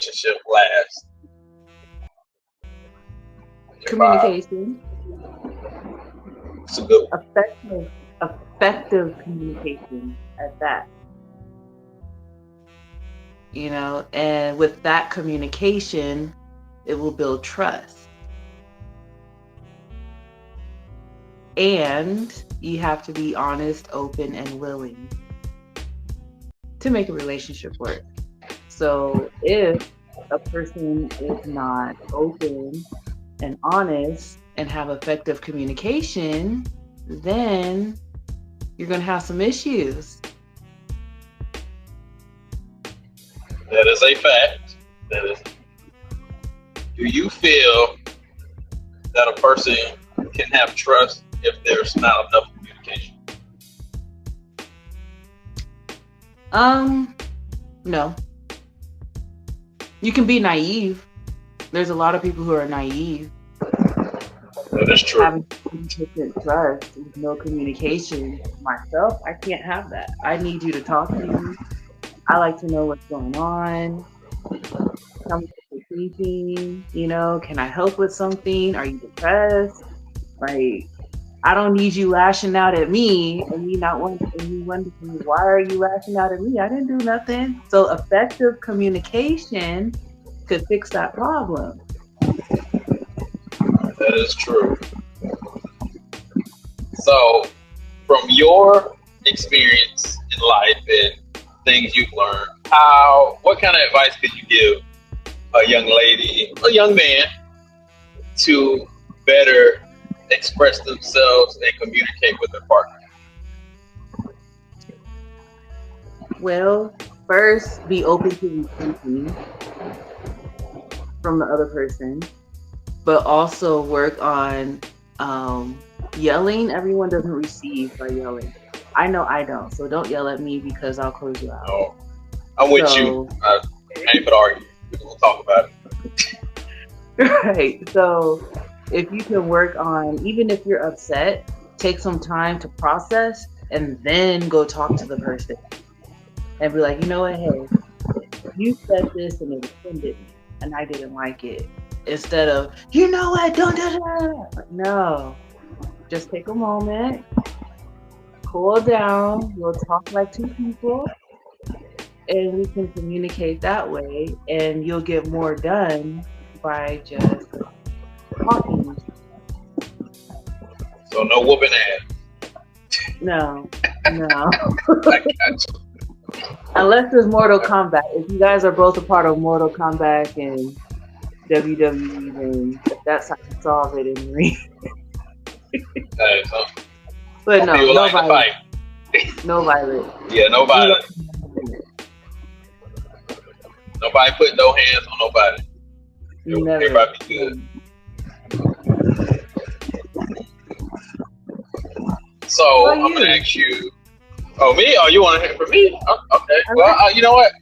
relationship last? Communication. It's a good one. Effective communication at that. And with that communication, it will build trust. And you have to be honest, open, and willing to make a relationship work. So if a person is not open and honest and have effective communication, then you're going to have some issues. That is a fact. Do you feel that a person can have trust if there's not enough communication? No. You can be naive. There's a lot of people who are naive. That is true. Having consistent trust with no communication. Myself, I can't have that. I need you to talk to me. I like to know what's going on. Tell me what you're thinking. Can I help with something? Are you depressed? Like, I don't need you lashing out at me and you wonder why are you lashing out at me? I didn't do nothing. So effective communication could fix that problem. That is true. So, from your experience in life and things you've learned, what kind of advice could you give a young lady, a young man, to better express themselves and communicate with their partner? Well, first, be open to receiving from the other person, but also work on yelling. Everyone doesn't receive by yelling. I know I don't, so don't yell at me because I'll close you out. Oh, I'm with you. I ain't even argue. We'll talk about it. Right. So if you can work on, even if you're upset, take some time to process and then go talk to the person and be like, you know what, hey, you said this and it offended me and I didn't like it. Instead of, you know what, don't do that. No, just take a moment, cool down, we'll talk like two people, and we can communicate that way, and you'll get more done by just talking. So no whooping ass. No. I got you. Unless there's Mortal Kombat. If you guys are both a part of Mortal Kombat and WWE, then that's how you solve it in the ring. But no, no like violence. No violence. Yeah, no violence. Nobody put no hands on nobody. Never. Everybody be good. So I'm gonna ask you. Oh, me? Oh, you want to hear from me? Oh, okay. Well, you know what?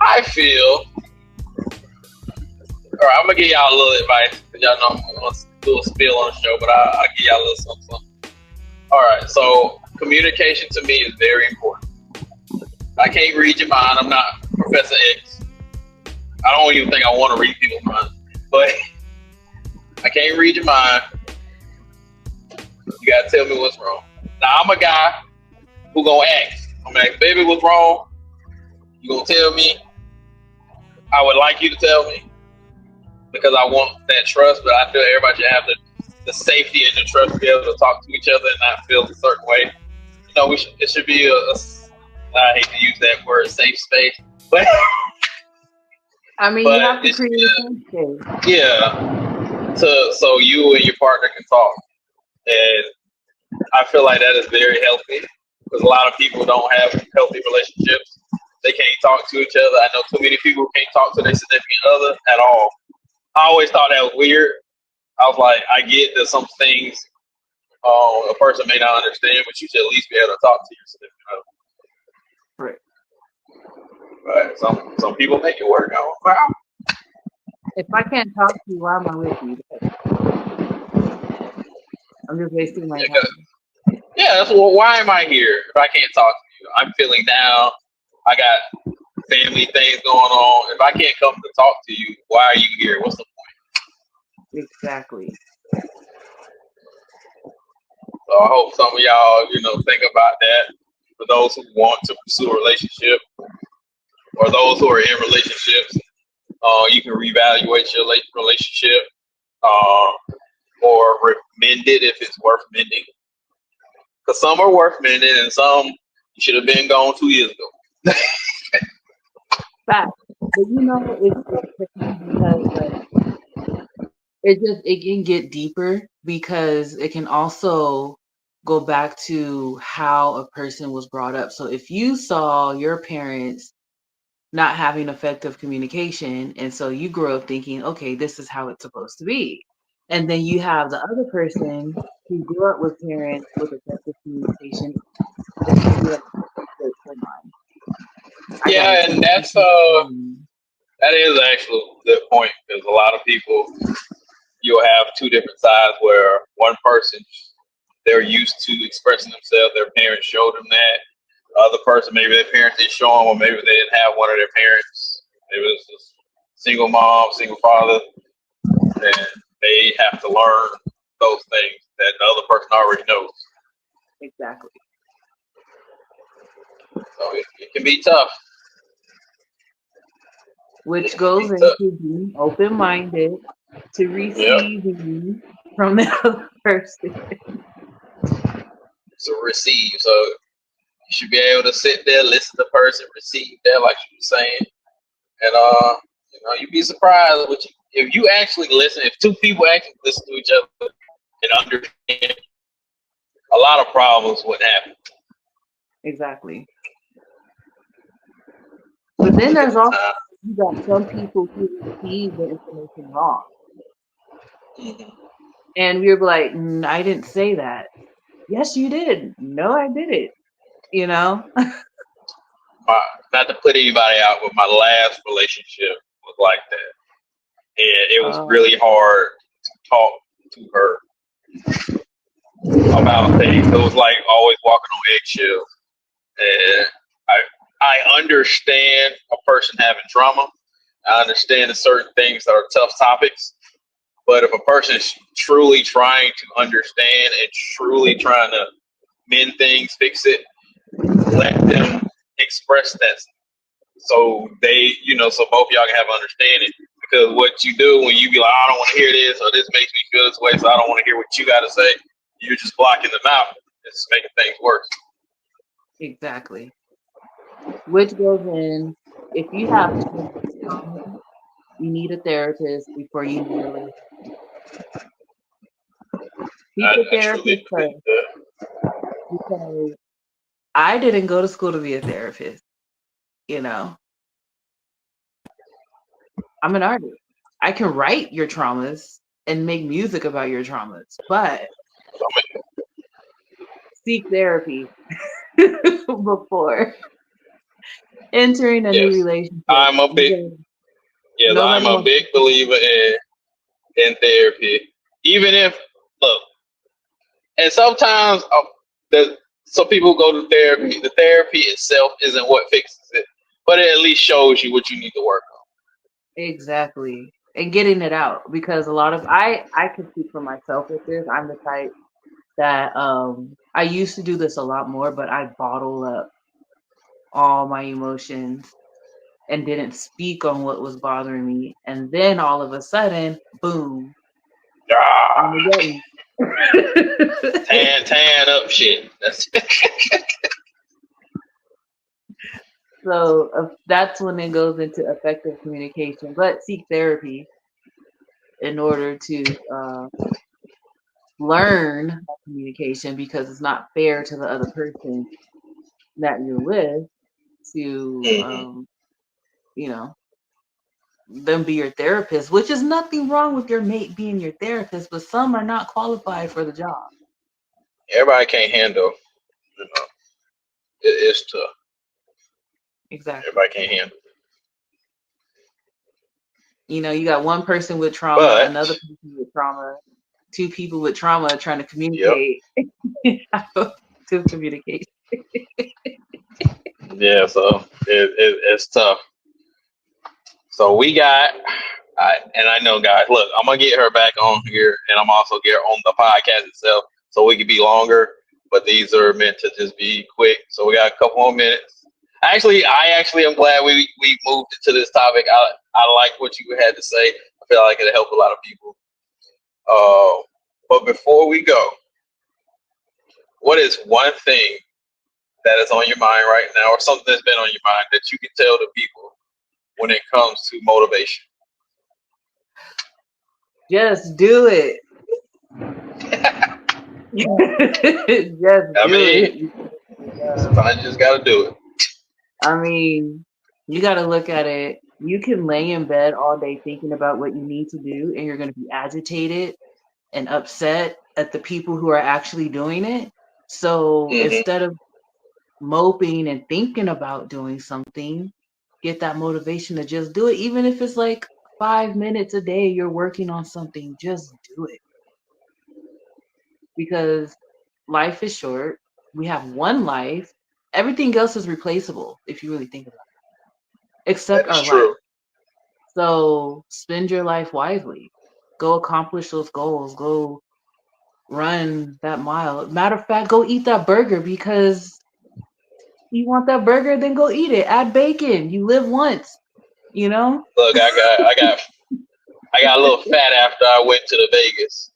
I feel. All right, I'm gonna give y'all a little advice because y'all know I'm gonna do a spill on the show, but I'll give y'all a little something. All right, so communication to me is very important. I can't read your mind. I'm not Professor X. I don't even think I want to read people's minds, but I can't read your mind. You gotta tell me what's wrong. Now I'm a guy who gonna ask. I'm gonna ask, baby, what's wrong? You gonna tell me? I would like you to tell me because I want that trust, but I feel everybody should have the safety and the trust to be able to talk to each other and not feel a certain way. You know, it should be I hate to use that word, safe space, but I mean, you have to create a safe space. Yeah, so you and your partner can talk, and I feel like that is very healthy because a lot of people don't have healthy relationships. They can't talk to each other. I know too many people who can't talk to their significant other at all. I always thought that was weird. I was like, I get that some things a person may not understand, but you should at least be able to talk to your significant other. Right. But some people make it work. Wow. If I can't talk to you, why am I with you? I'm just wasting my time. Yeah, that's why am I here if I can't talk to you? I'm feeling down. I got family things going on. If I can't come to talk to you, why are you here? What's the Exactly. So I hope some of y'all, think about that. For those who want to pursue a relationship or those who are in relationships, you can reevaluate your relationship uh, or mend it if it's worth mending. Because some are worth mending and some you should have been gone 2 years ago. Fact. But it's tricky because it can get deeper because it can also go back to how a person was brought up. So if you saw your parents not having effective communication, and so you grew up thinking, okay, this is how it's supposed to be. And then you have the other person who grew up with parents with effective communication, they're gonna be like, wait, hold on. I gotta Yeah, take and this in. that is actually a good point because a lot of people you'll have two different sides where one person they're used to expressing themselves, their parents showed them that. The other person, maybe their parents didn't show them, or maybe they didn't have one of their parents. Maybe it was just single mom, single father, and they have to learn those things that the other person already knows. Exactly. So it can be tough. It Which can be goes tough. into being open minded to Yep. receiving from the other person. So receive. So you should be able to sit there, listen to the person, receive that, like you were saying, and you'd be surprised if you actually listen. If two people actually listen to each other and understand, a lot of problems would happen. Exactly. But then Look at there's the also time. you got some people who receive the information wrong. Mm-hmm. And we're like, I didn't say that. Yes, you did. No, I didn't. You know? Not to put anybody out, but my last relationship was like that, and it was Uh, really hard to talk to her about things. It was like always walking on eggshells, and I understand a person having trauma. I understand that certain things that are tough topics, but if a person is truly trying to understand and truly trying to mend things, fix it, let them express that so so both y'all can have understanding. Because what you do when you be like, I don't want to hear this or this makes me feel this way, so I don't want to hear what you got to say, you're just blocking them out. It's making things worse. exactly. Which goes in, if you have too much trauma, you need a therapist before you need a relationship. Seek a I truly therapist believe first that. because I didn't go to school to be a therapist. You know, I'm an artist. I can write your traumas and make music about your traumas, but seek therapy before entering a new Yes, relationship. I'm a big Because yes, I'm nobody a wants big believer in therapy. Even if look, and sometimes some people go to therapy. The therapy itself isn't what fixes it, but it at least shows you what you need to work on. exactly and getting it out because a lot of I can speak for myself with this. I'm the type that I used to do this a lot more, but I bottle up all my emotions and didn't speak on what was bothering me. And then all of a sudden, boom, Ah, Armageddon. tan up shit. That's So that's when it goes into effective communication. But seek therapy in order to learn communication because it's not fair to the other person that you're with to, hmm you know, them be your therapist, which is nothing wrong with your mate being your therapist, but some are not qualified for the job. everybody can't handle. You know, it's tough. Exactly. Everybody can't handle. You got one person with trauma, But another person with trauma, two people with trauma trying to yep, communicate to communication. Yeah, so it's tough. So we got, and I know, guys. Look, I'm gonna get her back on here, and I'm also get her on the podcast itself, so we can be longer. But these are meant to just be quick. So we got a couple more minutes. I actually am glad we moved into this topic. I like what you had to say. I feel like it'll help a lot of people. But before we go, what is one thing that is on your mind right now, or something that's been on your mind that you can tell the people when it comes to motivation? Just do it. Just I do mean, it. sometimes you just got to do it. I mean, you got to look at it. You can lay in bed all day thinking about what you need to do, and you're going to be agitated and upset at the people who are actually doing it. So Mm-hmm. instead of moping and thinking about doing something, get that motivation to just do it. Even if it's like 5 minutes a day, you're working on something, just do it. Because life is short. We have one life. Everything else is replaceable if you really think about it, except That our is life. true. So spend your life wisely. Go accomplish those goals. Go run that mile. Matter of fact, go eat that burger because you want that burger, then go eat it. Add bacon. You live once, you know? Look, I got a little fat after I went to the Vegas.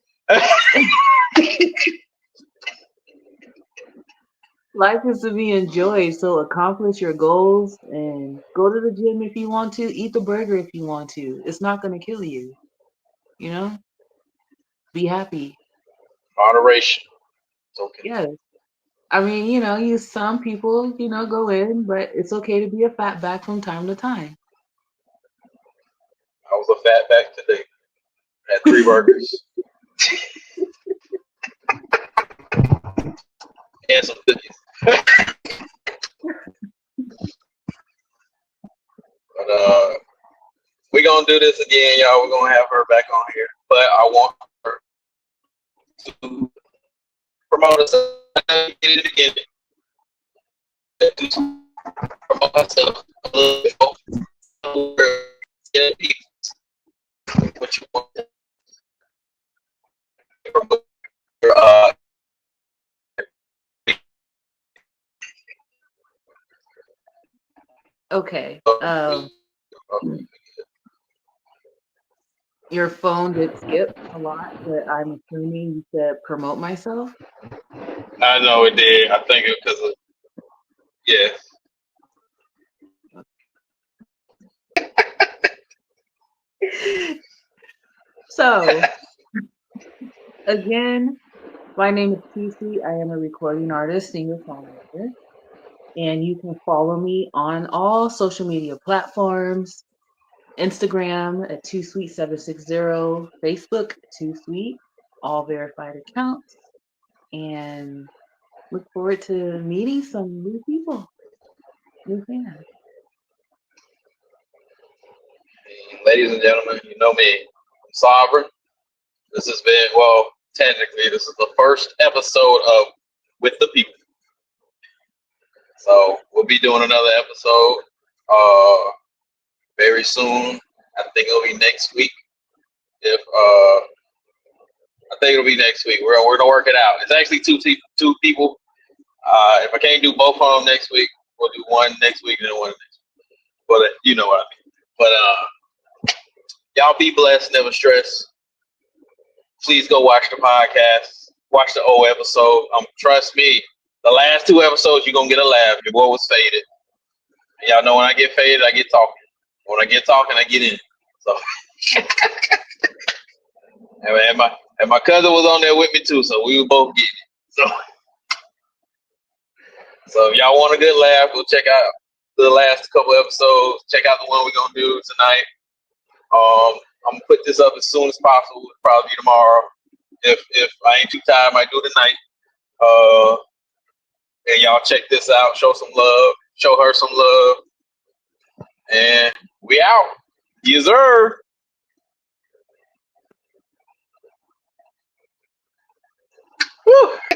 Life is to be enjoyed. So accomplish your goals and go to the gym if you want to. Eat the burger if you want to. It's not going to kill you, you know? Be happy. Moderation. It's okay. Yes. I mean, you some people, go in, but it's okay to be a fat back from time to time. I was a fat back today. Had 3 burgers and some cookies. But we're gonna do this again, y'all. We're gonna have her back on here. But I want her to promote us again. Promote herself a little bit more. What you want to promote your Okay. Your phone did skip a lot, but I'm assuming you said promote myself. I know it did. I think it because of yes. So, again, my name is TooSweet. I am a recording artist, singer, songwriter, and you can follow me on all social media platforms. Instagram at TooSweet760, Facebook TooSweet, all verified accounts, and look forward to meeting some new people, new fans. Ladies and gentlemen, you know me. I'm Sovereign. This has been, technically, this is the first episode of With the People. So we'll be doing another episode very soon. I think it'll be next week. I think it'll be next week. We're gonna work it out. It's actually two people. If I can't do both of them next week, we'll do one next week and then one next week. But you know what I mean. But y'all be blessed, never stress. Please go watch the podcast. Watch the old episode. Trust me, the last 2 episodes you're gonna get a laugh. Your boy was faded. And y'all know when I get faded, I get talking. When I get talking, I get in. So and my cousin was on there with me too, so we were both getting it. So if y'all want a good laugh, go check out the last couple episodes. Check out the one we're gonna do tonight. I'm gonna put this up as soon as possible. It'll probably be tomorrow. If I ain't too tired, I might do it tonight. And y'all check this out. Show some love. Show her some love. And we out. Yes, sir.